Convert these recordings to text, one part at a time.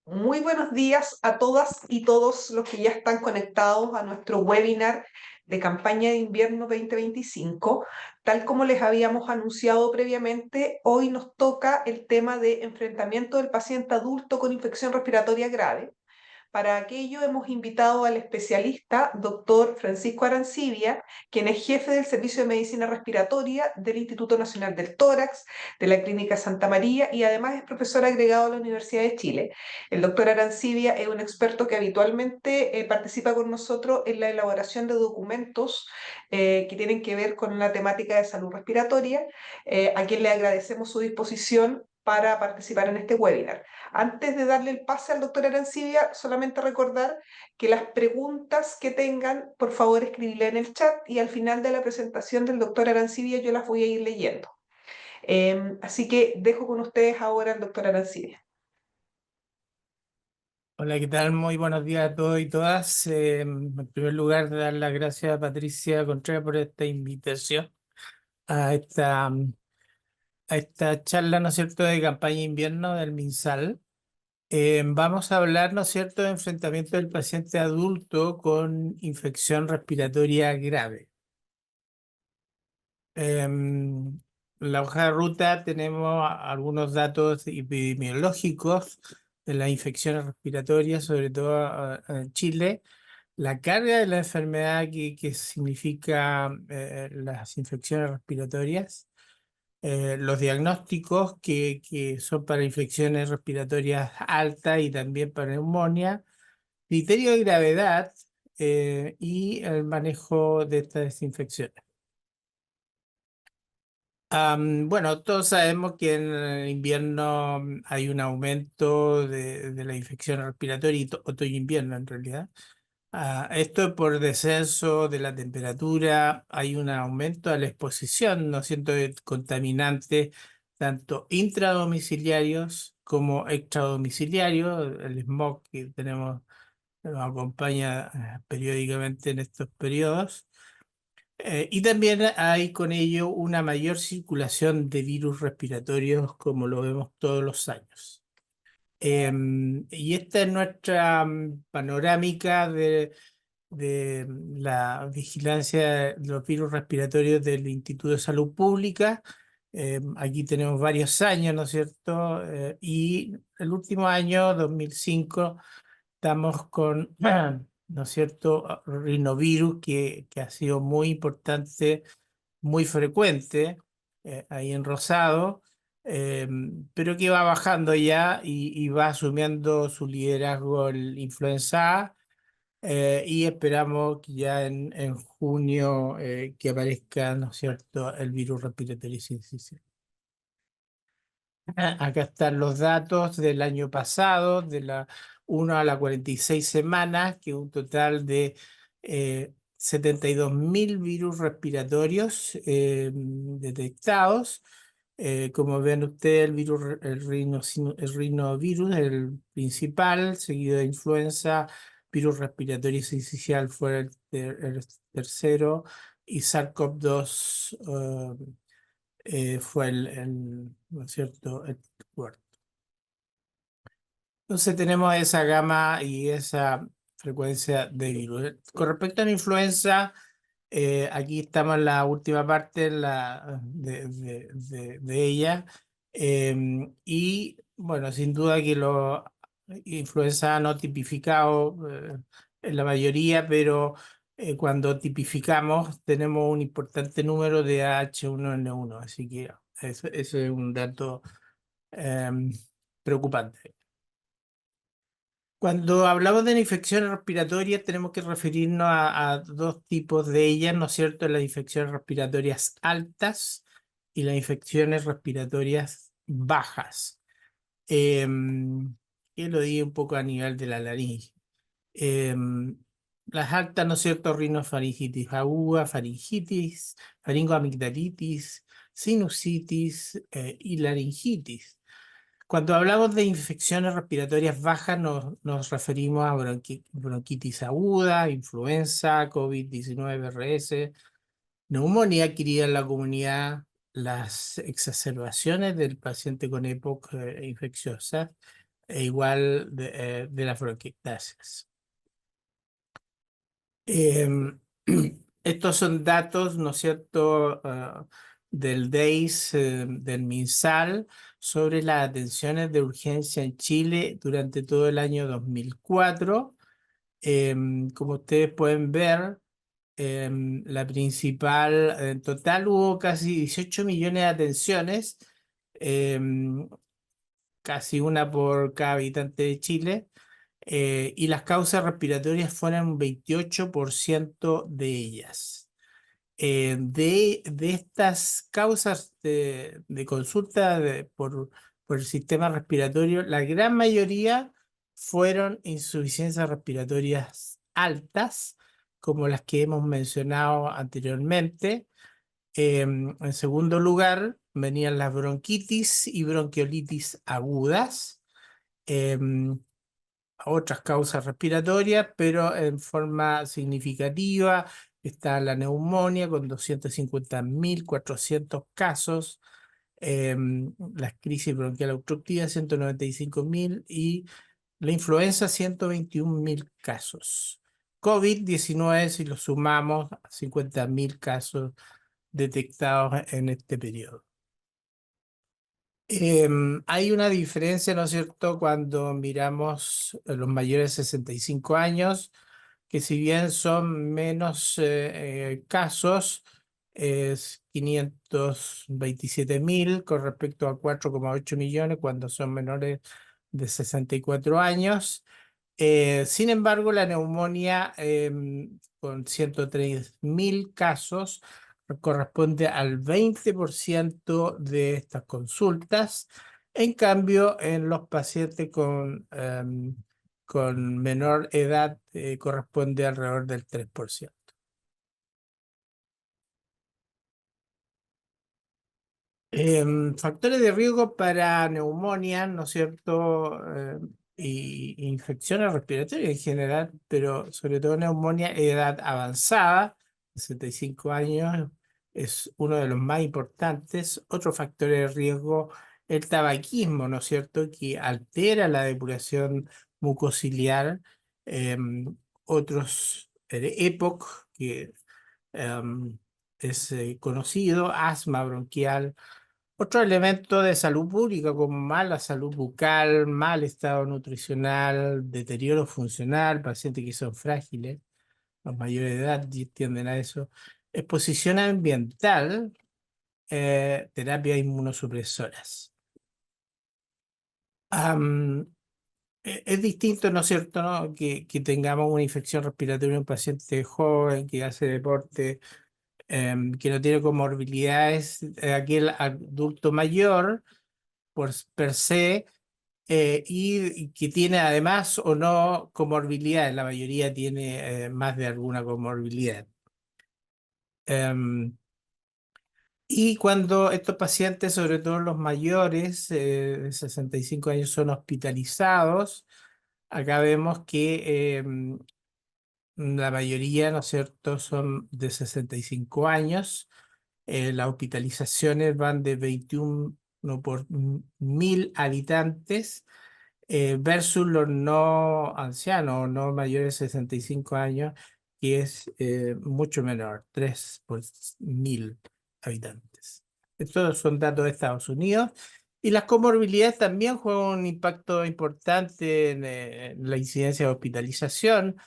Muy buenos días a todas y todos los que ya están conectados a nuestro webinar de campaña de invierno 2025. Tal como les habíamos anunciado previamente, hoy nos toca el tema de enfrentamiento del paciente adulto con infección respiratoria grave. Para aquello hemos invitado al especialista, doctor Francisco Arancibia, quien es jefe del Servicio de Medicina Respiratoria del Instituto Nacional del Tórax, de la Clínica Santa María y además es profesor agregado a la Universidad de Chile. El doctor Arancibia es un experto que habitualmente participa con nosotros en la elaboración de documentos que tienen que ver con la temática de salud respiratoria, a quien le agradecemos su disposición para participar en este webinar. Antes de darle el pase al doctor Arancibia, solamente recordar que las preguntas que tengan, por favor, escribirlas en el chat y al final de la presentación del doctor Arancibia yo las voy a ir leyendo. Así que dejo con ustedes ahora al doctor Arancibia. Hola, ¿qué tal? Muy buenos días a todos y todas. En primer lugar, dar las gracias a Patricia Contreras por esta invitación a esta charla, ¿no es cierto?, de campaña invierno del MinSal. Vamos a hablar, ¿no es cierto?, de enfrentamiento del paciente adulto con infección respiratoria grave. En la hoja de ruta tenemos algunos datos epidemiológicos de las infecciones respiratorias, sobre todo en Chile. La carga de la enfermedad que significa las infecciones respiratorias, los diagnósticos que son para infecciones respiratorias altas y también para neumonía, criterio de gravedad y el manejo de estas infecciones. Bueno, todos sabemos que en el invierno hay un aumento de la infección respiratoria y otoño-invierno en realidad. Esto es por descenso de la temperatura, hay un aumento de la exposición, ¿no es cierto?, de contaminantes, tanto intradomiciliarios como extradomiciliarios. El smog que tenemos nos acompaña periódicamente en estos periodos. Y también hay con ello una mayor circulación de virus respiratorios, como lo vemos todos los años. Y esta es nuestra panorámica de la vigilancia de los virus respiratorios del Instituto de Salud Pública. Aquí tenemos varios años, ¿no es cierto? Y el último año, 2005, estamos con, ¿no es cierto?, rinovirus, que ha sido muy importante, muy frecuente, ahí en rosado, eh, pero que va bajando ya y va asumiendo su liderazgo el influenza A. Y esperamos que ya en junio que aparezca, ¿no es cierto?, el virus respiratorio sincicial. Acá están los datos del año pasado, de la 1 a la 46 semanas, que un total de 72.000 virus respiratorios detectados. Como ven ustedes, el rinovirus, el principal, seguido de influenza, virus respiratorio sincicial fue el tercero, y SARS-CoV-2 fue ¿no es cierto?, el cuarto. Entonces tenemos esa gama y esa frecuencia de virus. Con respecto a la influenza, aquí estamos en la última parte de ella. Y bueno, sin duda que los influenza no tipificado en la mayoría, pero cuando tipificamos tenemos un importante número de H1N1, así que eso es un dato preocupante. Cuando hablamos de infecciones respiratorias, tenemos que referirnos a dos tipos de ellas, ¿no es cierto? Las infecciones respiratorias altas y las infecciones respiratorias bajas. Que lo digo un poco a nivel de la laringe. Las altas, ¿no es cierto? Rinofaringitis aguda, faringitis, faringoamigdalitis, sinusitis y laringitis. Cuando hablamos de infecciones respiratorias bajas, nos referimos a bronquitis aguda, influenza, COVID-19, RS, neumonía adquirida en la comunidad, las exacerbaciones del paciente con EPOC infecciosa, igual de las bronquiectasias. Em, Estos son datos, ¿no es cierto?, del DEIS, del MinSal, sobre las atenciones de urgencia en Chile durante todo el año 2004. Como ustedes pueden ver, la principal, en total hubo casi 18 millones de atenciones, em, casi una por cada habitante de Chile, y las causas respiratorias fueron un 28% de ellas. De estas causas de consulta por el sistema respiratorio, la gran mayoría fueron insuficiencias respiratorias altas, como las que hemos mencionado anteriormente. En segundo lugar, venían las bronquitis y bronquiolitis agudas. Em, Otras causas respiratorias, pero en forma significativa está la neumonía con 250.400 casos, las crisis bronquial obstructiva 195.000 y la influenza 121.000 casos. COVID-19, si lo sumamos, 50.000 casos detectados en este periodo. Hay una diferencia, ¿no es cierto?, cuando miramos a los mayores de 65 años, que si bien son menos casos, es 527.000 con respecto a 4,8 millones cuando son menores de 64 años. Sin embargo, la neumonía, con 103.000 casos, corresponde al 20% de estas consultas. En cambio, en los pacientes con menor edad, corresponde alrededor del 3%. Factores de riesgo para neumonía, ¿no es cierto? Y infecciones respiratorias en general, pero sobre todo neumonía, edad avanzada, 65 años, es uno de los más importantes. Otro factor de riesgo, el tabaquismo, ¿no es cierto? Que altera la depuración mucociliar. Otros, EPOC, que es conocido, asma bronquial. Otro elemento de salud pública como mala salud bucal, mal estado nutricional, deterioro funcional, pacientes que son frágiles, los mayores de edad tienden a eso, exposición ambiental, terapias inmunosupresoras. Am, es distinto, ¿no es cierto?, ¿no?, que tengamos una infección respiratoria en un paciente joven que hace deporte, que no tiene comorbilidades, aquel adulto mayor per se, y que tiene además o no comorbilidades. La mayoría tiene más de alguna comorbilidad. Y cuando estos pacientes, sobre todo los mayores de 65 años, son hospitalizados, acá vemos que la mayoría, ¿no es cierto?, son de 65 años. Las hospitalizaciones van de 21 por 1.000 habitantes, versus los no ancianos, no mayores de 65 años, que es mucho menor, 3 por 1.000 habitantes. Estos son datos de Estados Unidos. Y las comorbilidades también juegan un impacto importante en la incidencia de hospitalización.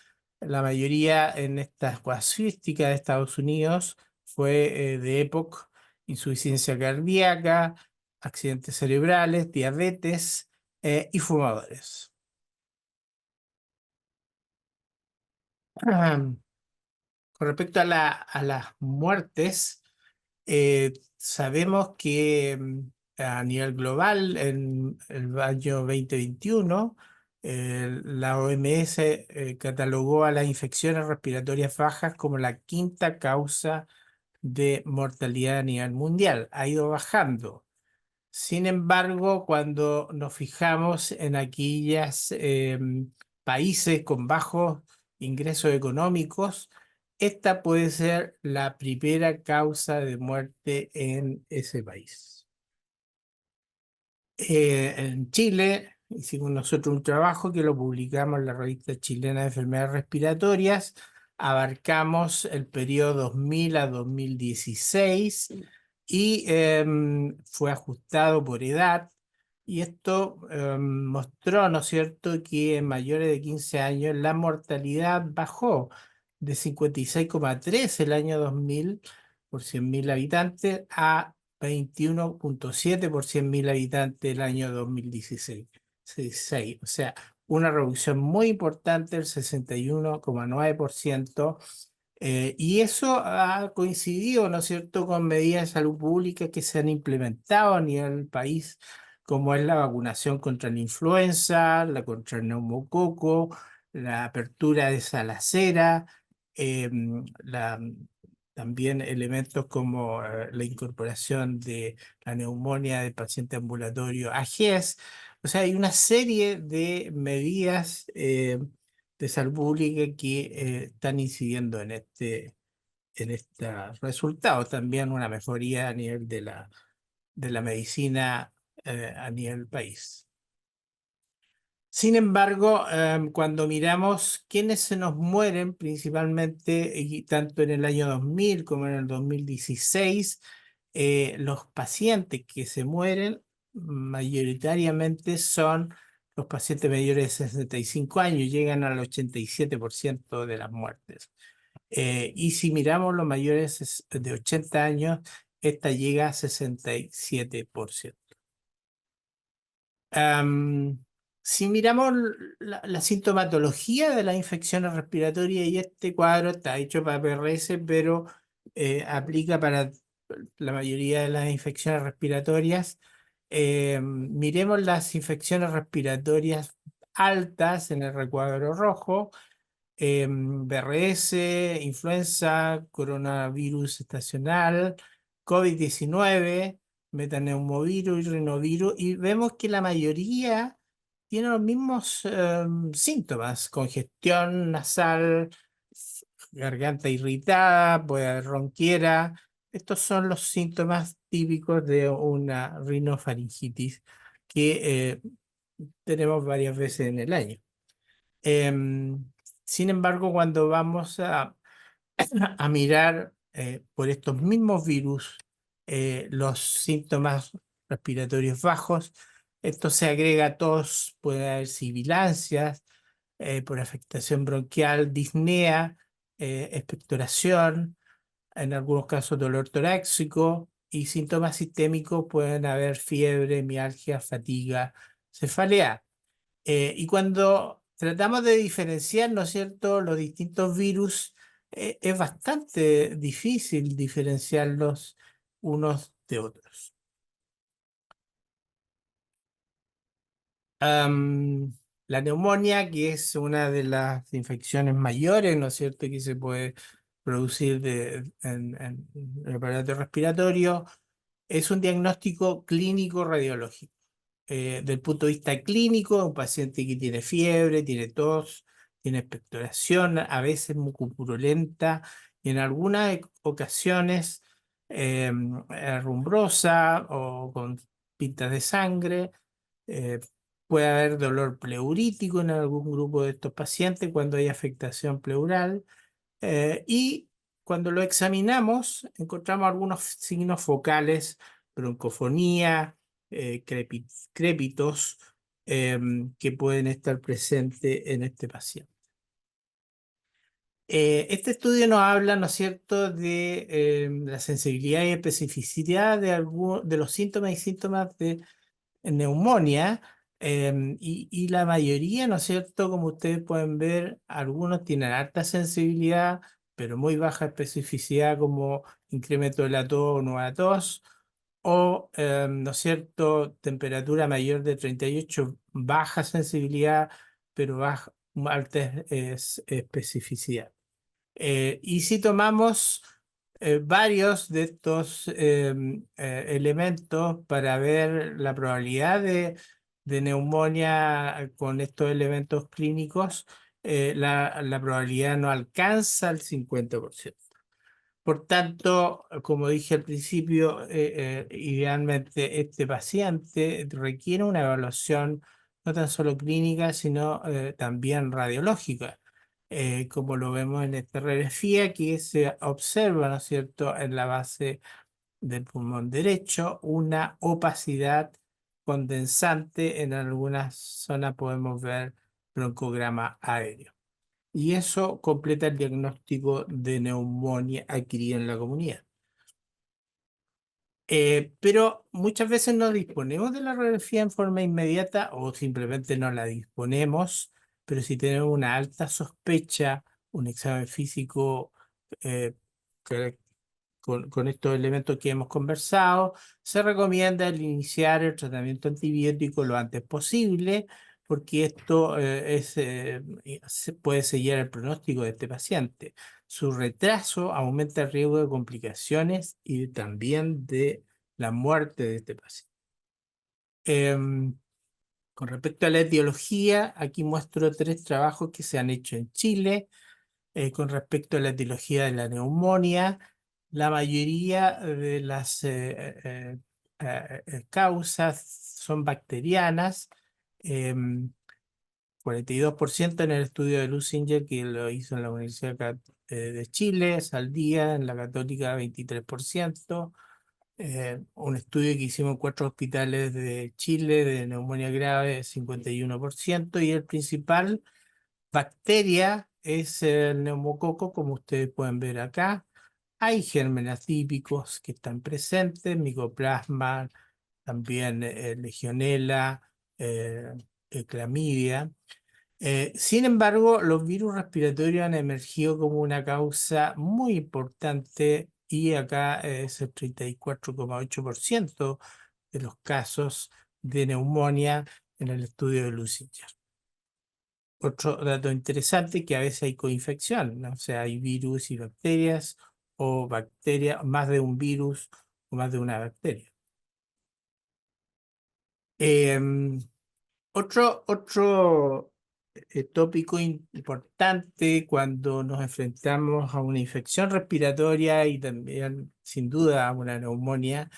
La mayoría en esta casuística de Estados Unidos fue de EPOC, insuficiencia cardíaca, accidentes cerebrales, diabetes, y fumadores. Ah, con respecto a las muertes, sabemos que a nivel global, en el año 2021, la OMS catalogó a las infecciones respiratorias bajas como la quinta causa de mortalidad a nivel mundial. Ha ido bajando. Sin embargo, cuando nos fijamos en aquellos países con bajos ingresos económicos, esta puede ser la primera causa de muerte en ese país. En Chile, hicimos nosotros un trabajo que lo publicamos en la revista chilena de enfermedades respiratorias. Abarcamos el periodo 2000 a 2016 y fue ajustado por edad. Y esto mostró, ¿no es cierto?, que en mayores de 15 años la mortalidad bajó de 56,3 el año 2000 por 100.000 habitantes a 21,7 por 100.000 habitantes el año 2016. O sea, una reducción muy importante del 61,9%. Y eso ha coincidido, ¿no es cierto?, con medidas de salud pública que se han implementado a nivel del país, como es la vacunación contra la influenza, la contra el neumococo, la apertura de salacera, la, también elementos como la incorporación de la neumonía del paciente ambulatorio a GES. O sea, hay una serie de medidas de salud pública que están incidiendo en este resultado. También una mejoría a nivel de la medicina a nivel país. Sin embargo, cuando miramos quiénes se nos mueren, principalmente, y tanto en el año 2000 como en el 2016, los pacientes que se mueren mayoritariamente son los pacientes mayores de 65 años, llegan al 87% de las muertes. Y si miramos los mayores de 80 años, esta llega a 67%. Si miramos la sintomatología de las infecciones respiratorias, y este cuadro está hecho para PRS, pero aplica para la mayoría de las infecciones respiratorias. Miremos las infecciones respiratorias altas en el recuadro rojo. BRS, influenza, coronavirus estacional, COVID-19, metaneumovirus y rinovirus, y vemos que la mayoría tiene los mismos síntomas: congestión nasal, garganta irritada, puede haber ronquiera. Estos son los síntomas típicos de una rinofaringitis que tenemos varias veces en el año. Em, Sin embargo, cuando vamos a mirar por estos mismos virus los síntomas respiratorios bajos, esto se agrega a tos, puede haber sibilancias por afectación bronquial, disnea, expectoración, en algunos casos dolor torácico, y síntomas sistémicos pueden haber fiebre, mialgia, fatiga, cefalea. Y cuando tratamos de diferenciar, ¿no es cierto?, los distintos virus, es bastante difícil diferenciarlos unos de otros. La neumonía, que es una de las infecciones mayores, ¿no es cierto?, que se puede producir en el aparato respiratorio, es un diagnóstico clínico radiológico. Del punto de vista clínico, un paciente que tiene fiebre, tiene tos, tiene expectoración, a veces mucopurulenta, y en algunas ocasiones rumbrosa o con pintas de sangre. eh, Puede haber dolor pleurítico en algún grupo de estos pacientes cuando hay afectación pleural. Y cuando lo examinamos, encontramos algunos signos focales: broncofonía, crépitos, que pueden estar presentes en este paciente. Este estudio nos habla, ¿no es cierto?, de la sensibilidad y especificidad de los síntomas y síntomas de neumonía, y la mayoría, ¿no es cierto?, como ustedes pueden ver, algunos tienen alta sensibilidad, pero muy baja especificidad, como incremento de la tos o nueva tos, o, ¿no es cierto?, temperatura mayor de 38, baja sensibilidad, pero alta especificidad. Y si tomamos varios de estos elementos para ver la probabilidad de neumonía con estos elementos clínicos, la probabilidad no alcanza el 50%. Por tanto, como dije al principio, idealmente este paciente requiere una evaluación no tan solo clínica, sino también radiológica, como lo vemos en esta radiografía que se observa, ¿no es cierto?, en la base del pulmón derecho, una opacidad condensante. En algunas zonas podemos ver broncograma aéreo. Y eso completa el diagnóstico de neumonía adquirida en la comunidad. Pero muchas veces no disponemos de la radiografía en forma inmediata o simplemente no la disponemos, pero si tenemos una alta sospecha, un examen físico eh, que con estos elementos que hemos conversado, se recomienda el iniciar el tratamiento antibiótico lo antes posible, porque esto puede sellar el pronóstico de este paciente. Su retraso aumenta el riesgo de complicaciones y también de la muerte de este paciente. Con respecto a la etiología, aquí muestro 3 trabajos que se han hecho en Chile con respecto a la etiología de la neumonía. La mayoría de las causas son bacterianas. 42% en el estudio de Lusinger, que lo hizo en la Universidad de Chile, Saldía, en la Católica 23%. Un estudio que hicimos en 4 hospitales de Chile de neumonía grave, 51%, y el principal bacteria es el neumococo, como ustedes pueden ver acá. Hay gérmenes típicos que están presentes, micoplasma, también legionela, eh, clamidia. Sin embargo, los virus respiratorios han emergido como una causa muy importante y acá es el 34,8% de los casos de neumonía en el estudio de Lusinger. Otro dato interesante que a veces hay coinfección, ¿no? O sea, hay virus y bacterias o bacterias, más de un virus o más de una bacteria. Em, otro tópico importante cuando nos enfrentamos a una infección respiratoria y también, sin duda, a una neumonía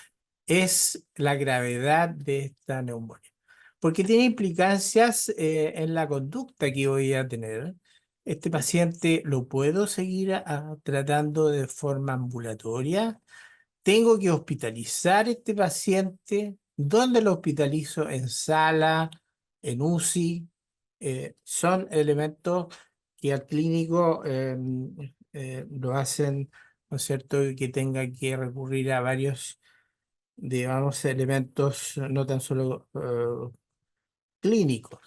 es la gravedad de esta neumonía, porque tiene implicancias en la conducta que voy a tener. Este paciente lo puedo seguir tratando de forma ambulatoria. Tengo que hospitalizar este paciente. ¿Dónde lo hospitalizo? ¿En sala? ¿En UCI? Son elementos que al clínico lo hacen, ¿no es cierto?, que tenga que recurrir a varios, digamos, elementos no tan solo clínicos.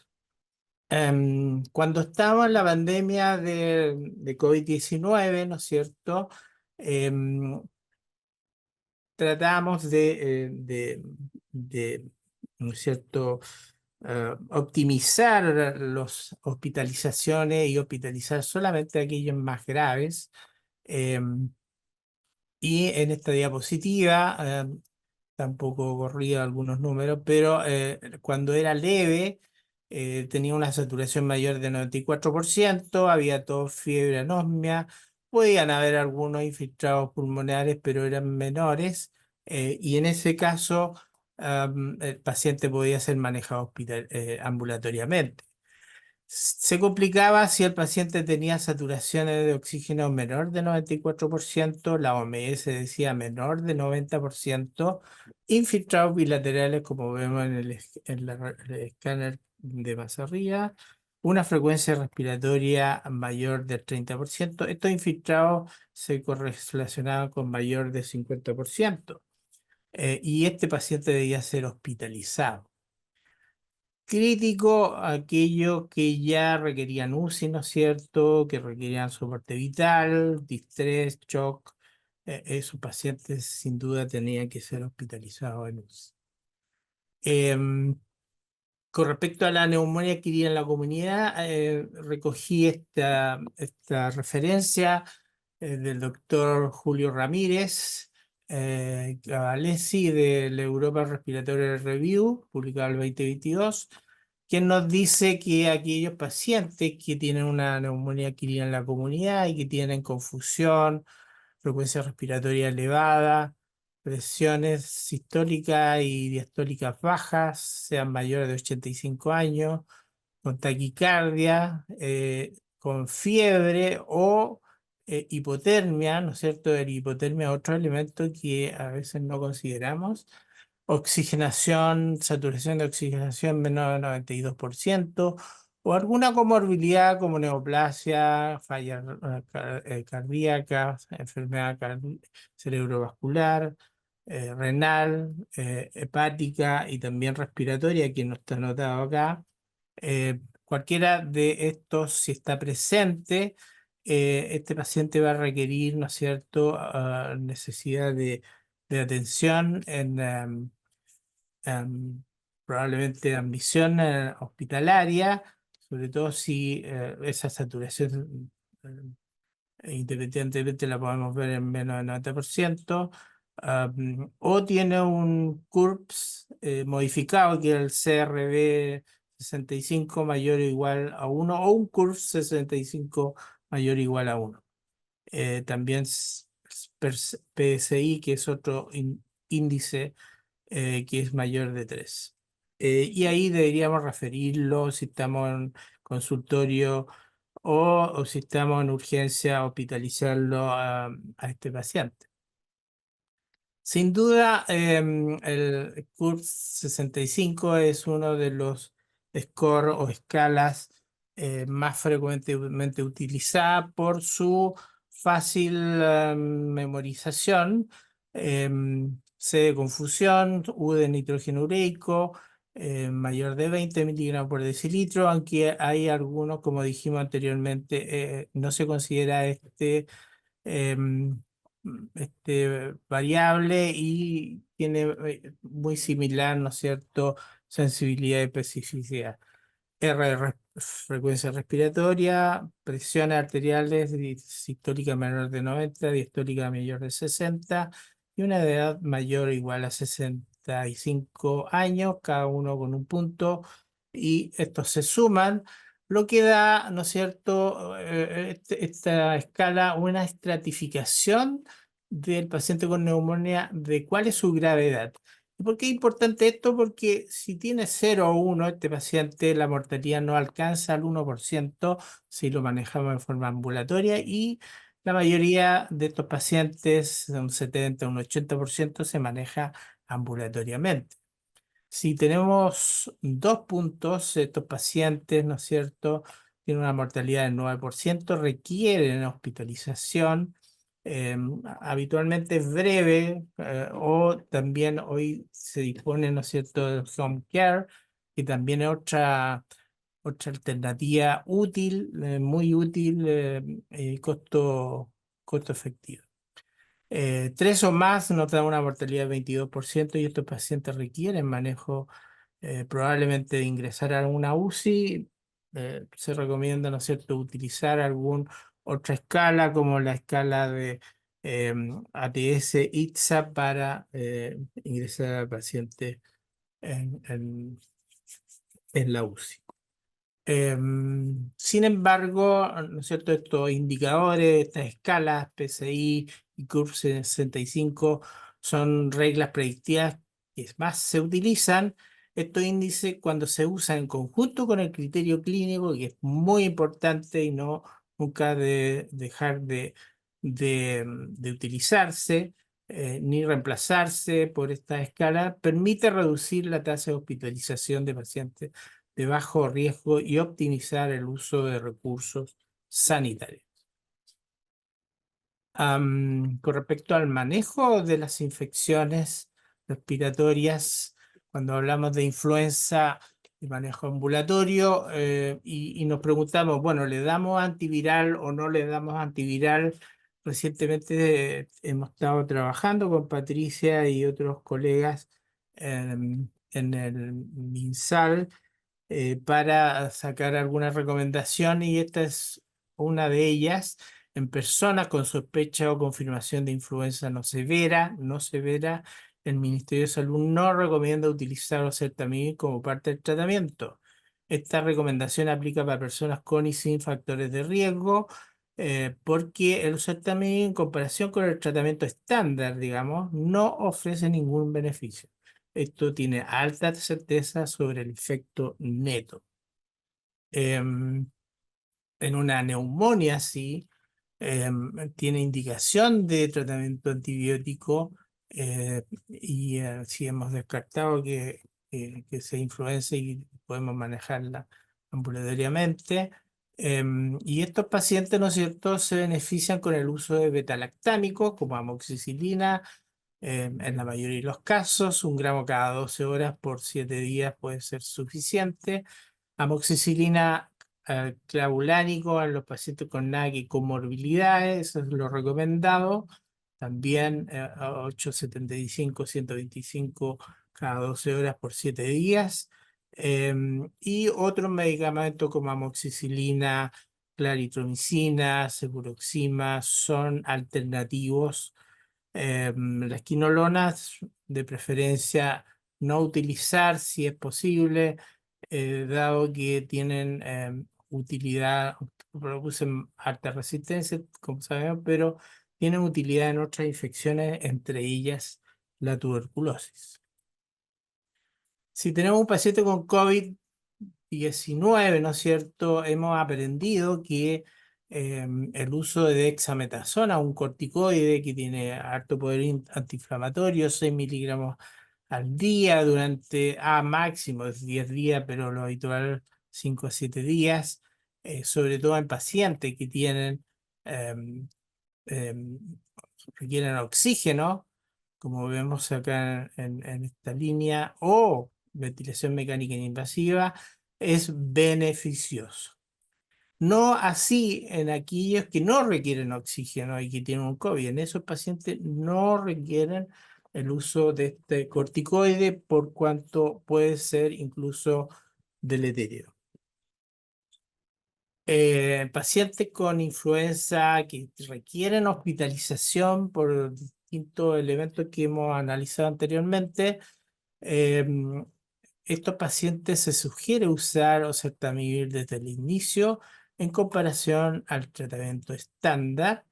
Cuando estaba en la pandemia de COVID-19, ¿no es cierto?, Em, tratamos ¿no es cierto?, optimizar las hospitalizaciones y hospitalizar solamente aquellos más graves. Em, y en esta diapositiva tampoco corría algunos números, pero cuando era leve tenía una saturación mayor de 94%, había tos, fiebre, anosmia, podían haber algunos infiltrados pulmonares, pero eran menores, y en ese caso el paciente podía ser manejado ambulatoriamente. Se complicaba si el paciente tenía saturaciones de oxígeno menor de 94%, la OMS decía menor de 90%, infiltrados bilaterales, como vemos el escáner de más arriba, una frecuencia respiratoria mayor del 30%. Estos infiltrados se correlacionaban con mayor de 50%, y este paciente debía ser hospitalizado. Crítico aquello que ya requerían UCI, ¿no es cierto?, que requerían soporte vital, distrés, shock. Esos pacientes sin duda tenían que ser hospitalizados en UCI. Con respecto a la neumonía adquirida en la comunidad, recogí esta referencia del doctor Julio Ramírez Cavalesi del Europa Respiratory Review, publicado el 2022, quien nos dice que aquellos pacientes que tienen una neumonía adquirida en la comunidad y que tienen confusión, frecuencia respiratoria elevada, presiones sistólicas y diastólicas bajas, sean mayores de 85 años, con taquicardia, con fiebre o hipotermia, ¿no es cierto? El hipotermia es otro elemento que a veces no consideramos. Oxigenación, saturación de oxigenación menor del 92%, o alguna comorbilidad como neoplasia, falla cardíaca, enfermedad cerebrovascular, renal, hepática y también respiratoria, que no está anotado acá. Cualquiera de estos, si está presente, este paciente va a requerir, ¿no es cierto?, necesidad de atención en probablemente admisión hospitalaria, sobre todo si esa saturación independientemente la podemos ver en menos del 90%, o tiene un CURPS modificado, que es el CRB 65 mayor o igual a 1, o un CURPS 65 mayor o igual a 1. También PSI, que es otro índice que es mayor de 3. Y ahí deberíamos referirlo si estamos en consultorio o si estamos en urgencia, hospitalizarlo a este paciente. Sin duda, el CURS 65 es uno de los scores o escalas más frecuentemente utilizadas por su fácil memorización. C de confusión, U de nitrógeno ureico, mayor de 20 miligramos por decilitro, aunque hay algunos, como dijimos anteriormente, no se considera em, variable y tiene muy similar, ¿no es cierto?, sensibilidad y especificidad. R de frecuencia respiratoria, presiones arteriales sistólica menor de 90, diastólica mayor de 60 y una edad mayor o igual a 65 años, cada uno con un punto, y estos se suman, lo que da, ¿no es cierto?, esta escala, una estratificación del paciente con neumonía, de cuál es su gravedad. ¿Y por qué es importante esto? Porque si tiene 0 o 1, este paciente, la mortalidad no alcanza al 1% si lo manejamos en forma ambulatoria, y la mayoría de estos pacientes, un 70, un 80%, se maneja ambulatoriamente. Si tenemos 2 puntos, estos pacientes, ¿no es cierto?, tienen una mortalidad del 9%, requieren hospitalización. Habitualmente es breve, o también hoy se dispone, ¿no es cierto?, del home care, que también es otra alternativa útil, muy útil, costo efectivo. 3 o más nos da una mortalidad del 22%, y estos pacientes requieren manejo probablemente de ingresar a una UCI. Se recomienda, ¿no es cierto?, utilizar alguna otra escala, como la escala de ATS-ITSA, para ingresar al paciente en, en en la UCI. Sin embargo, ¿no es cierto?, estos indicadores, estas escalas, PCI y CURV 65, son reglas predictivas que más se utilizan. Estos índices, cuando se usan en conjunto con el criterio clínico, que es muy importante y no nunca de dejar de utilizarse, ni reemplazarse por esta escala, permite reducir la tasa de hospitalización de pacientes de bajo riesgo y optimizar el uso de recursos sanitarios. Con respecto al manejo de las infecciones respiratorias, cuando hablamos de influenza y manejo ambulatorio, y nos preguntamos, bueno, ¿le damos antiviral o no le damos antiviral? Recientemente hemos estado trabajando con Patricia y otros colegas en el MinSal, para sacar alguna recomendación, y esta es una de ellas. En personas con sospecha o confirmación de influenza no severa, el Ministerio de Salud no recomienda utilizar oseltamivir como parte del tratamiento. Esta recomendación aplica para personas con y sin factores de riesgo, porque el oseltamivir, en comparación con el tratamiento estándar, digamos, no ofrece ningún beneficio. Esto tiene alta certeza sobre el efecto neto. Em, en una neumonía, sí, tiene indicación de tratamiento antibiótico, y sí hemos descartado que sea influenza y podemos manejarla ambulatoriamente. Y estos pacientes, ¿no es cierto?, se benefician con el uso de betalactámicos como amoxicilina. En la mayoría de los casos, 1 gramo cada 12 horas por 7 días puede ser suficiente. Amoxicilina clavulánico en los pacientes con NAC y comorbilidades, eso es lo recomendado. También 875, 125 cada 12 horas por 7 días. Y otros medicamentos como amoxicilina, claritromicina, cefuroxima son alternativos. Las quinolonas, de preferencia, no utilizar si es posible, dado que tienen utilidad, producen alta resistencia, como sabemos, pero tienen utilidad en otras infecciones, entre ellas la tuberculosis. Si tenemos un paciente con COVID-19, ¿no es cierto? Hemos aprendido que el uso de dexametasona, un corticoide que tiene alto poder antiinflamatorio, 6 miligramos al día durante máximo es 10 días, pero lo habitual 5 a 7 días, sobre todo en pacientes que tienen, em, em, requieren oxígeno, como vemos acá en esta línea, o ventilación mecánica invasiva, es beneficioso. No así en aquellos que no requieren oxígeno y que tienen un COVID. En esos pacientes no requieren el uso de este corticoide, por cuanto puede ser incluso deletério. Pacientes con influenza que requieren hospitalización por distintos elementos que hemos analizado anteriormente, estos pacientes se sugiere usar oseltamivir desde el inicio en comparación al tratamiento estándar,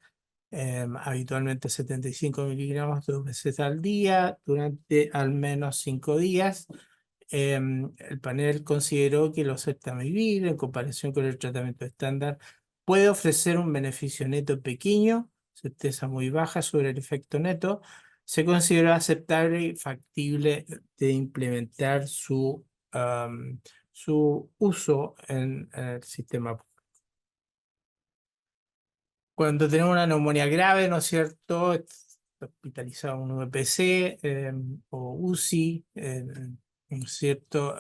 habitualmente 75 miligramos 2 veces al día durante al menos 5 días. El panel consideró que el oseltamivir, en comparación con el tratamiento estándar, puede ofrecer un beneficio neto pequeño, certeza muy baja sobre el efecto neto. Se consideró aceptable y factible de implementar su uso en el sistema. Cuando tenemos una neumonía grave, ¿no es cierto?, hospitalizado un VPC o UCI, ¿no es cierto?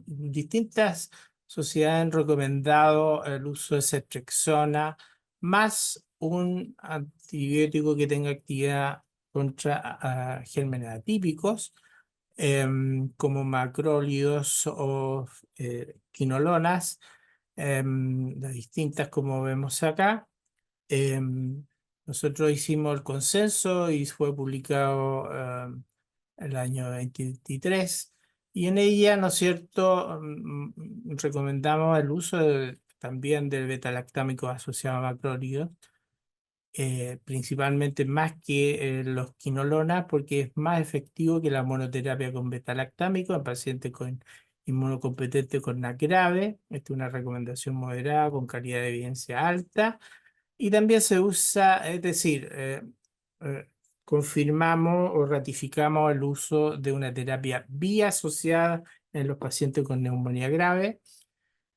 Distintas sociedades han recomendado el uso de ceftriaxona más un antibiótico que tenga actividad contra gérmenes atípicos, como macrólidos o quinolonas, las distintas como vemos acá. Nosotros hicimos el consenso y fue publicado el año 2023, y en ella, ¿no es cierto?, recomendamos el uso también del betalactámico asociado a macrólidos, principalmente más que los quinolonas, porque es más efectivo que la monoterapia con betalactámico en pacientes con inmunocompetente con NAC grave. Esta es una recomendación moderada con calidad de evidencia alta. Y también se usa, es decir, eh, confirmamos o ratificamos el uso de una terapia biasociada en los pacientes con neumonía grave,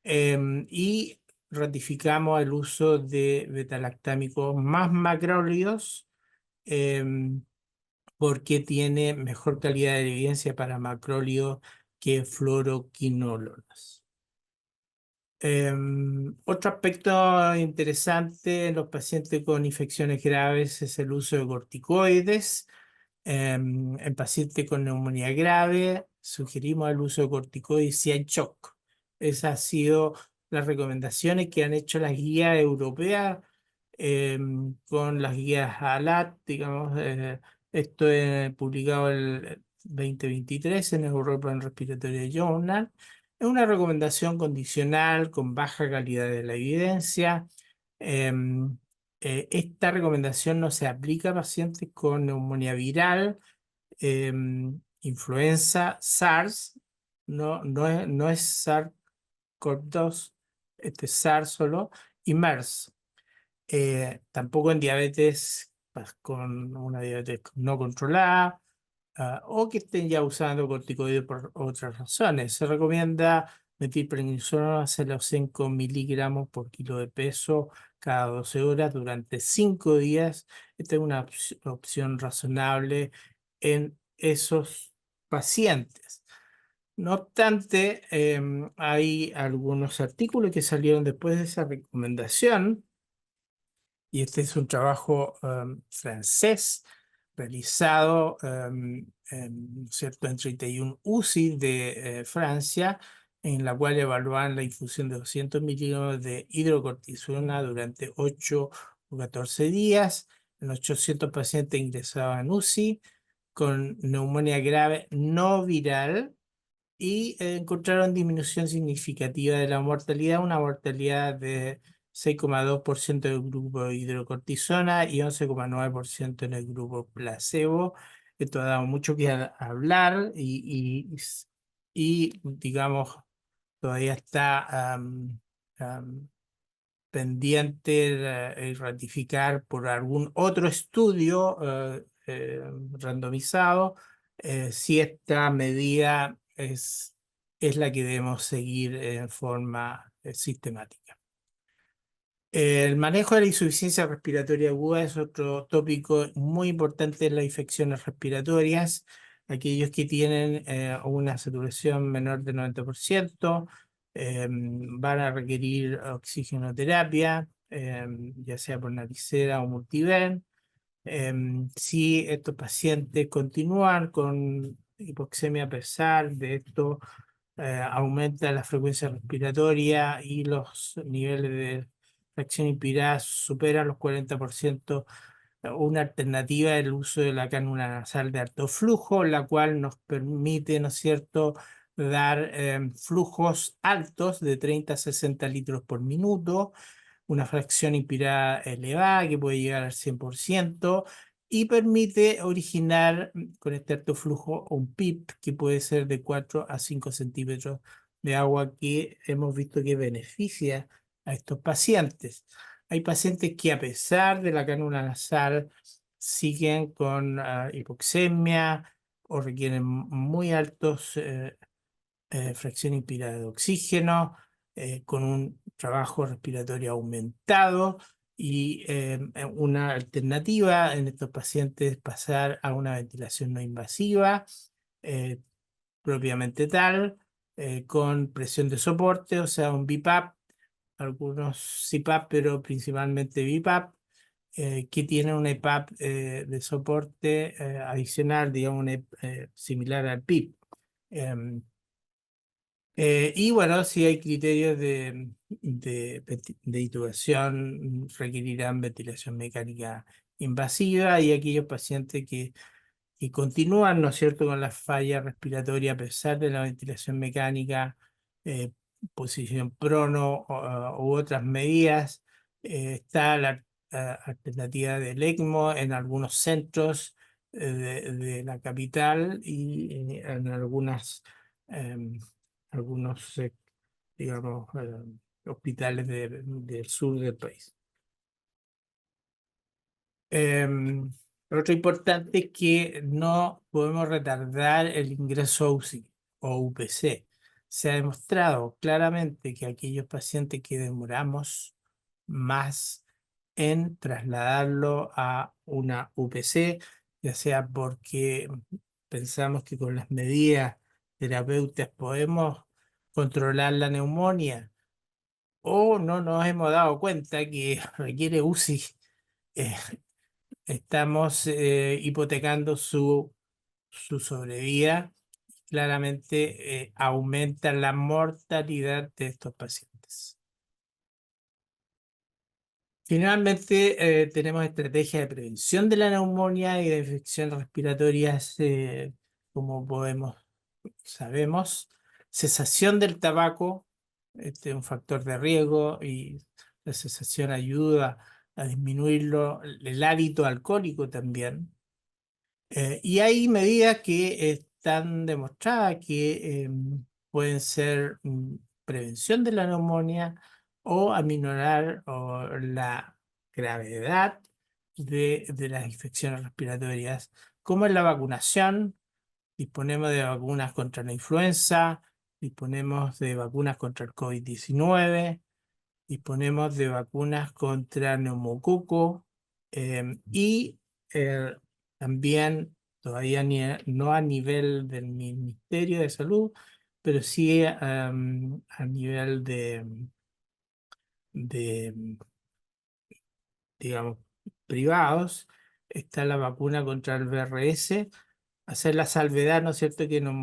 y ratificamos el uso de betalactámicos más macrólidos, em, porque tiene mejor calidad de evidencia para macrólidos que fluoroquinolonas. Otro aspecto interesante en los pacientes con infecciones graves es el uso de corticoides. En pacientes con neumonía grave, sugerimos el uso de corticoides si hay shock. Esas han sido las recomendaciones que han hecho las guías europeas, con las guías ALAT, digamos. Esto es publicado el 2023 en European Respiratory Journal. Es una recomendación condicional con baja calidad de la evidencia. esta recomendación no se aplica a pacientes con neumonía viral, influenza, SARS, no es SARS-CoV-2, este SARS solo, y MERS. Tampoco en diabetes con una diabetes no controlada, o que estén ya usando corticoides por otras razones. Se recomienda metilprednisona a los 5 miligramos por kilo de peso cada 12 horas durante 5 días. Esta es una opción razonable en esos pacientes. No obstante, hay algunos artículos que salieron después de esa recomendación, y este es un trabajo francés realizado ¿no es cierto?, en 31 UCI de Francia, en la cual evaluaban la infusión de 200 miligramos de hidrocortisona durante 8 o 14 días. En 800 pacientes ingresaban en UCI con neumonía grave no viral, y encontraron disminución significativa de la mortalidad, una mortalidad de 6,2% en el grupo de hidrocortisona y 11,9% en el grupo placebo. Esto ha dado mucho que hablar, y, digamos, todavía está pendiente ratificar por algún otro estudio randomizado si esta medida es la que debemos seguir en forma sistemática. El manejo de la insuficiencia respiratoria aguda es otro tópico muy importante en las infecciones respiratorias. Aquellos que tienen una saturación menor del 90% van a requerir oxigenoterapia, ya sea por naricera o multiven. Si estos pacientes continúan con hipoxemia a pesar de esto, aumenta la frecuencia respiratoria y los niveles de fracción inspirada superan los 40%, una alternativa es el uso de la cánula nasal de alto flujo, la cual nos permite, ¿no es cierto?, dar flujos altos de 30 a 60 litros por minuto, una fracción inspirada elevada que puede llegar al 100%, y permite originar con este alto flujo un PIP que puede ser de 4 a 5 centímetros de agua, que hemos visto que beneficia a estos pacientes. Hay pacientes que, a pesar de la cánula nasal, siguen con hipoxemia o requieren muy altos fracción inspirada de oxígeno, con un trabajo respiratorio aumentado, y una alternativa en estos pacientes es pasar a una ventilación no invasiva eh, propiamente tal, con presión de soporte, o sea, un BiPAP, algunos CPAP, pero principalmente BiPAP, que tiene una EPAP de soporte adicional, digamos, similar al PIP. Y bueno, si hay criterios de intubación, requerirán ventilación mecánica invasiva, y aquellos pacientes que continúan, ¿no es cierto?, con la falla respiratoria a pesar de la ventilación mecánica, eh, posición prono u otras medidas. Está la alternativa del ECMO en algunos centros de la capital, y en em, algunos, digamos, hospitales del sur del país. Lo otro importante es que no podemos retardar el ingreso a UCI o UPC. Se ha demostrado claramente que aquellos pacientes que demoramos más en trasladarlo a una UPC, ya sea porque pensamos que con las medidas terapéuticas podemos controlar la neumonía, o no nos hemos dado cuenta que requiere UCI, eh, estamos hipotecando su sobrevida. Claramente aumenta la mortalidad de estos pacientes. Finalmente, tenemos estrategias de prevención de la neumonía y de infecciones respiratorias, como sabemos. Cesación del tabaco, este es un factor de riesgo, y la cesación ayuda a disminuirlo, el hábito alcohólico también. Y hay medidas que están demostradas que pueden ser prevención de la neumonía o aminorar la gravedad de las infecciones respiratorias, como en la vacunación. Disponemos de vacunas contra la influenza, disponemos de vacunas contra el COVID-19, disponemos de vacunas contra neumococo y eh, también, todavía no a nivel del Ministerio de Salud, pero sí a nivel de, digamos, privados, está la vacuna contra el VRS. Hacer la salvedad, ¿no es cierto?, que los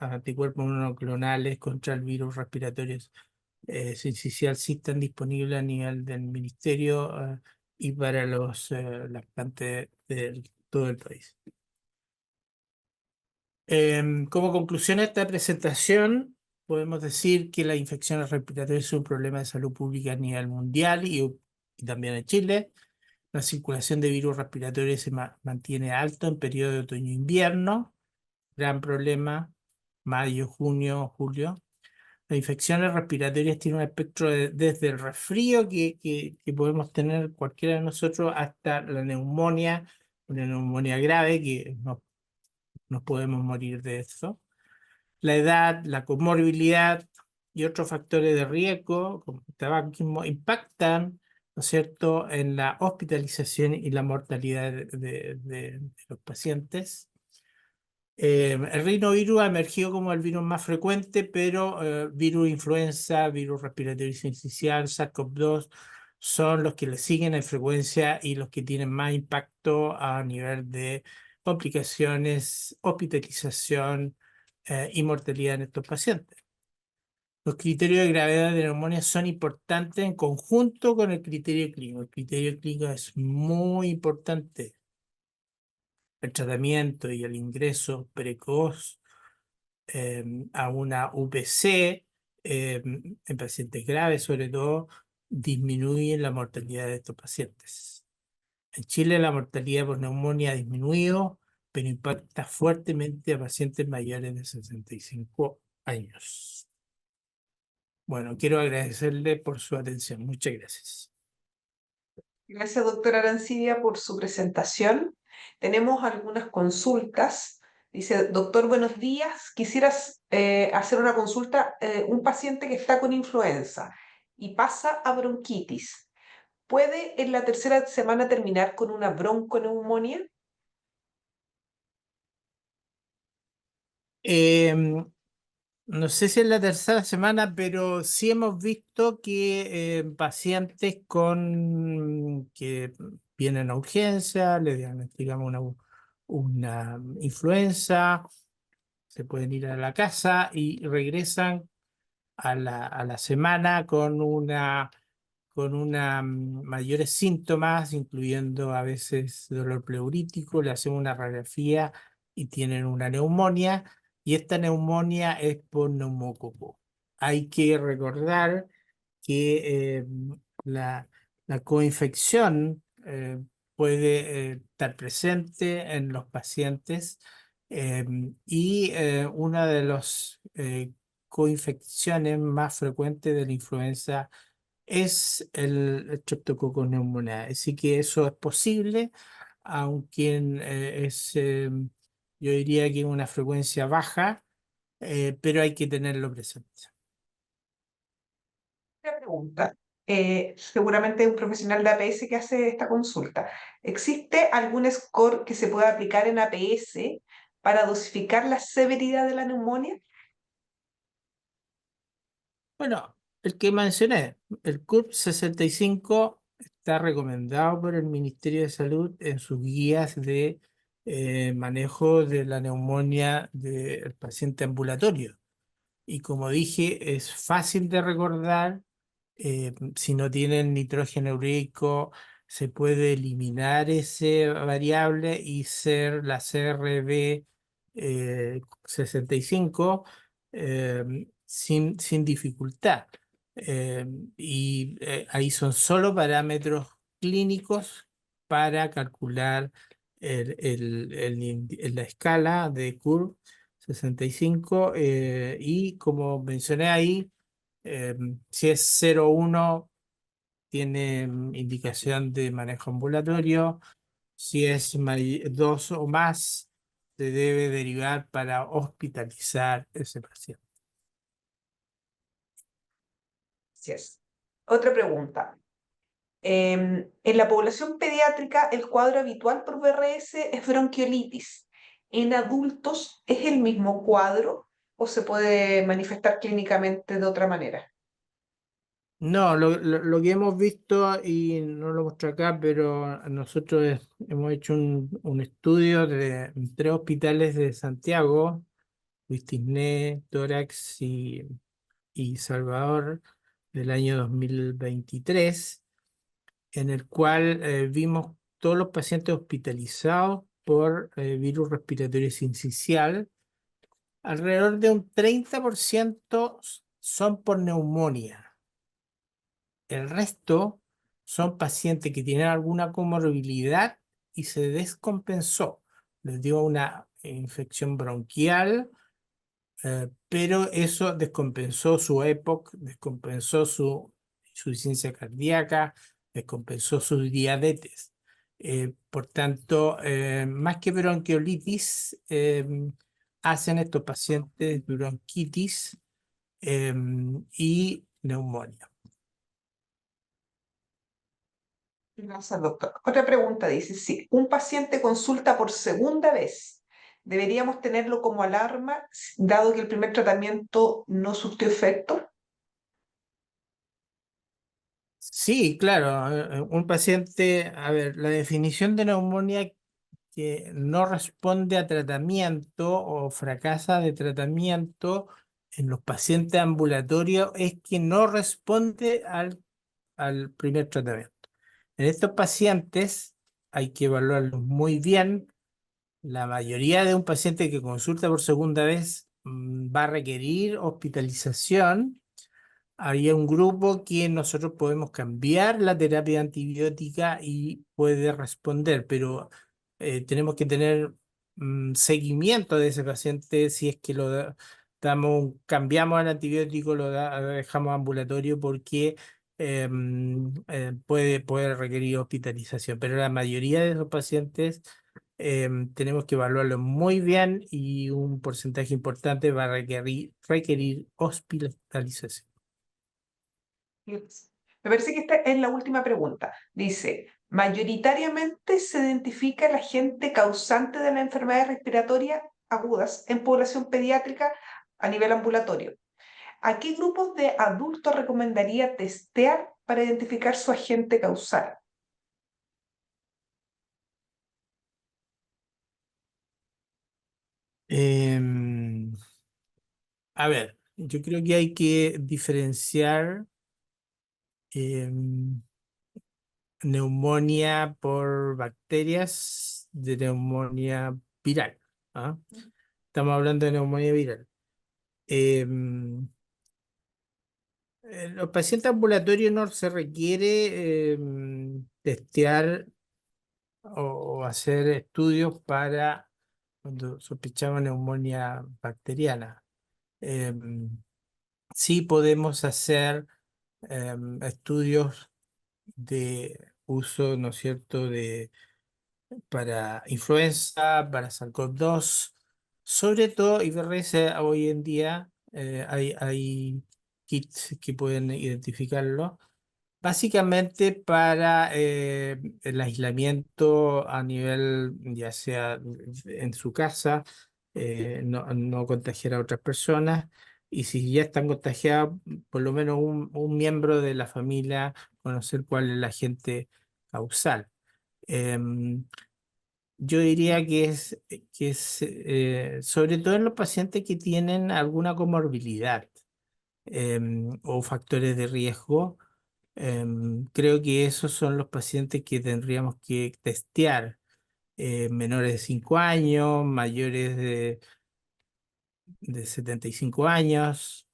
anticuerpos monoclonales contra el virus respiratorio sincicial sí están disponibles a nivel del ministerio y para los lactantes de todo el país. Como conclusión a esta presentación, podemos decir que las infecciones respiratorias son un problema de salud pública a nivel mundial y también en Chile. La circulación de virus respiratorios se mantiene alto en periodo de otoño-invierno, gran problema, mayo, junio, julio. Las infecciones respiratorias tienen un espectro desde el resfrío que podemos tener cualquiera de nosotros hasta la neumonía, una neumonía grave que nos podemos morir de eso. La edad, la comorbilidad y otros factores de riesgo, como el tabaquismo, impactan, ¿no es cierto?, en la hospitalización y la mortalidad de los pacientes. El rinovirus ha emergido como el virus más frecuente, pero virus influenza, virus respiratorio sincicial, SARS-CoV-2 son los que le siguen en frecuencia y los que tienen más impacto a nivel de complicaciones, hospitalización y mortalidad en estos pacientes. Los criterios de gravedad de neumonía son importantes en conjunto con el criterio clínico. El criterio clínico es muy importante. El tratamiento y el ingreso precoz a una UPC en pacientes graves, sobre todo, disminuyen la mortalidad de estos pacientes. En Chile la mortalidad por neumonía ha disminuido, pero impacta fuertemente a pacientes mayores de 65 años. Bueno, quiero agradecerle por su atención. Muchas gracias. Gracias, doctora Arancibia, por su presentación. Tenemos algunas consultas. Dice, doctor, buenos días. Quisieras hacer una consulta. Un paciente que está con influenza y pasa a bronquitis, ¿puede en la tercera semana terminar con una bronconeumonía? No sé si es la tercera semana, pero sí hemos visto que pacientes que vienen a urgencia, les diagnosticamos una influenza, se pueden ir a la casa y regresan a la semana con mayores síntomas, incluyendo a veces dolor pleurítico, le hacemos una radiografía y tienen una neumonía, y esta neumonía es por neumococo. Hay que recordar que la coinfección puede estar presente en los pacientes y una de las coinfecciones más frecuentes de la influenza es el Streptococcus pneumoniae. Así que eso es posible, aunque yo diría que es una frecuencia baja, pero hay que tenerlo presente. Una pregunta. Seguramente es un profesional de APS que hace esta consulta. ¿Existe algún score que se pueda aplicar en APS para dosificar la severidad de la neumonía? Bueno, el que mencioné, el CURP 65 está recomendado por el Ministerio de Salud en sus guías de manejo de la neumonía del paciente ambulatorio. Y como dije, es fácil de recordar. Si no tienen nitrógeno ureico, se puede eliminar ese variable y ser la CRB 65 sin dificultad. Ahí son solo parámetros clínicos para calcular la escala de Curve 65 y como mencioné ahí, si es 0,1 tiene indicación de manejo ambulatorio, si es 2 o más se debe derivar para hospitalizar ese paciente. Así es. Otra pregunta. En la población pediátrica, el cuadro habitual por BRS es bronquiolitis. ¿En adultos es el mismo cuadro o se puede manifestar clínicamente de otra manera? No, lo que hemos visto, y no lo muestro acá, pero nosotros hemos hecho un estudio de 3 hospitales de Santiago, Luis Tisné, Tórax y Salvador, del año 2023, en el cual vimos todos los pacientes hospitalizados por virus respiratorio sincicial. Alrededor de un 30% son por neumonía. El resto son pacientes que tienen alguna comorbilidad y se descompensó. Les dio una infección bronquial, pero eso descompensó su EPOC, descompensó su insuficiencia cardíaca, descompensó su diabetes. Por tanto, más que bronquiolitis, hacen estos pacientes bronquitis y neumonía. Gracias, doctor. Otra pregunta dice, si un paciente consulta por segunda vez, ¿deberíamos tenerlo como alarma dado que el primer tratamiento no surtió efecto? Sí, claro, un paciente, a ver, la definición de neumonía que no responde a tratamiento o fracasa de tratamiento en los pacientes ambulatorios es que no responde al primer tratamiento. En estos pacientes hay que evaluarlos muy bien. La mayoría de un paciente que consulta por segunda vez va a requerir hospitalización. Había un grupo que nosotros podemos cambiar la terapia antibiótica y puede responder, pero tenemos que tener seguimiento de ese paciente si es que cambiamos el antibiótico, dejamos ambulatorio porque puede requerir hospitalización. Pero la mayoría de esos pacientes tenemos que evaluarlo muy bien y un porcentaje importante va a requerir hospitalización. Me parece que esta es la última pregunta. Dice, mayoritariamente se identifica el agente causante de la enfermedad respiratoria agudas en población pediátrica a nivel ambulatorio. ¿A qué grupos de adultos recomendaría testear para identificar su agente causal? Em, a ver, yo creo que hay que diferenciar em, neumonía por bacterias de neumonía viral. ¿Ah? Estamos hablando de neumonía viral. Em, en los pacientes ambulatorios no se requiere testear o hacer estudios para cuando sospechamos neumonía bacteriana. Em, sí podemos hacer estudios de uso, ¿no es cierto?, para influenza, para SARS-CoV-2, sobre todo IPRS hoy en día hay kits que pueden identificarlo. Básicamente para el aislamiento a nivel, ya sea en su casa, no contagiar a otras personas, y si ya están contagiados, por lo menos un miembro de la familia, conocer cuál es el agente causal. Em, yo diría que es sobre todo en los pacientes que tienen alguna comorbilidad o factores de riesgo. Creo que esos son los pacientes que tendríamos que testear. Menores de 5 años, mayores de 75 años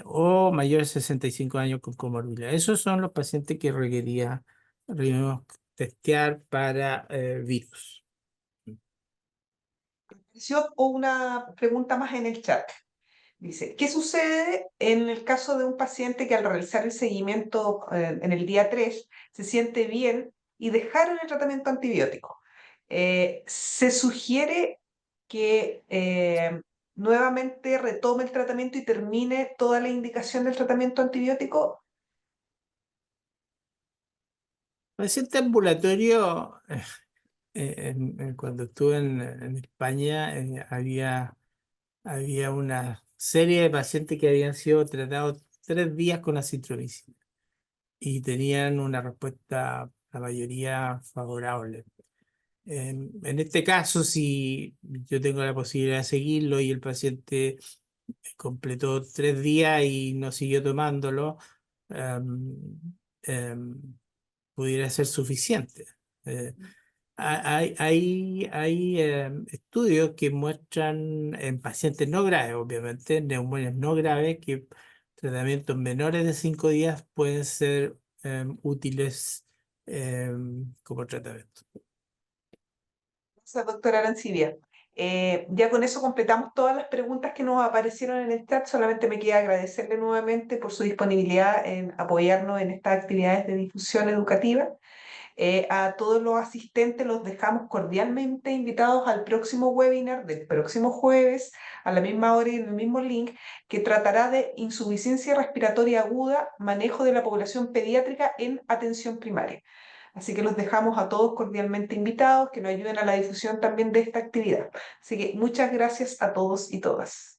o mayores de 65 años con comorbilidad. Esos son los pacientes que requería testear para virus. Apareció una pregunta más en el chat. Dice, ¿qué sucede en el caso de un paciente que al realizar el seguimiento en el día 3 se siente bien y dejaron el tratamiento antibiótico? Se sugiere que nuevamente retome el tratamiento y termine toda la indicación del tratamiento antibiótico. Paciente ambulatorio, cuando estuve en España, había una serie de pacientes que habían sido tratados 3 días con acitromicina y tenían una respuesta, la mayoría, favorable. En este caso, si yo tengo la posibilidad de seguirlo y el paciente completó 3 días y no siguió tomándolo, em, em, pudiera ser suficiente. Eh, hay estudios que muestran en pacientes no graves, obviamente, neumonias no graves, que tratamientos menores de 5 días pueden ser útiles como tratamiento. Gracias, doctora Arancibia. Ya con eso completamos todas las preguntas que nos aparecieron en el chat. Solamente me queda agradecerle nuevamente por su disponibilidad en apoyarnos en estas actividades de difusión educativa. A todos los asistentes los dejamos cordialmente invitados al próximo webinar del próximo jueves a la misma hora y en el mismo link, que tratará de insuficiencia respiratoria aguda, manejo de la población pediátrica en atención primaria. Así que los dejamos a todos cordialmente invitados, que nos ayuden a la difusión también de esta actividad. Así que muchas gracias a todos y todas.